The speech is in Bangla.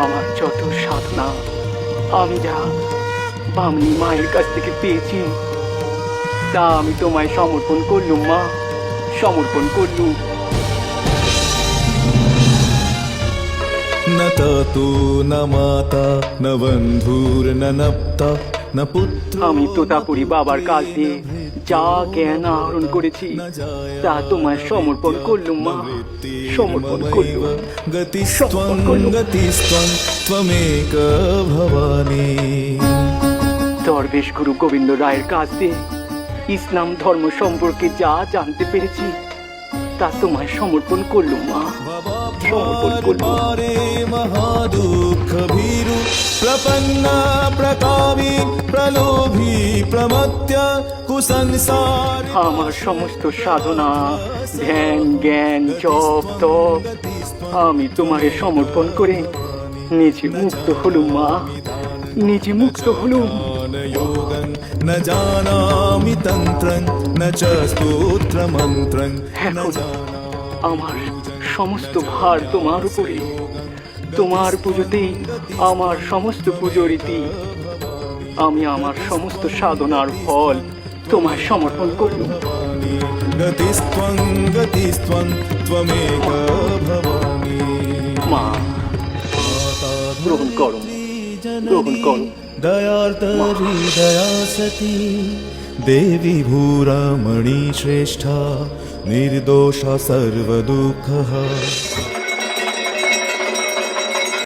আমার যত সাধনা আমি যা বামনি মায়ের কাছ থেকে পেয়েছি তা আমি তোমায় সমর্পণ করলুম মা, সমর্পণ করলুম। न तातु न माता न बन्धुर्न नप्ता न पुत्र আমি তোতাপুরি বাবার কাছ দিয়ে যা জ্ঞান আহরণ করেছি তা তোমায় সমর্পণ করলুম মা, সমর্পণ করলুম। गतिस्त्वं गतिस्त्वं त्वमेक भवानी। দরবেশ গুরু গোবিন্দ রায়ের কাছ দিয়ে ইসলাম ধর্ম সম্পর্কে যা জানতে পেরেছি তা তোমায় সমর্পণ করলুম মা, সমর্পণ করলুম। पारे महादुःख भीरु प्रपन्ना प्रकामी प्रलोभी प्रमत्य कुसंसार আমার সমস্ত সাধনা ধ্যান জ্ঞান জপ তপ আমি তোমারে সমর্পণ করে নিজে মুক্ত হলুম মা, নিজে মুক্ত হলুম। योगं न जानामि तन्त्रं न च स्तोत्रमन्त्रं न এখন আমার সমস্ত ভার তোমার উপরে, তোমার পুজোতেই আমার সমস্ত পুজো রীতি, আমি আমার সমস্ত সাধনার ফল তোমায় সমর্পণ করলুম। गतिस्त्वं गतिस्त्वं त्वमेक भवानी। মা গ্রহণ করো, গ্রহণ করো। दयार्त हृदया सती देवी भूरामणि श्रेष्ठा निर्दोषा सर्वदुःखः।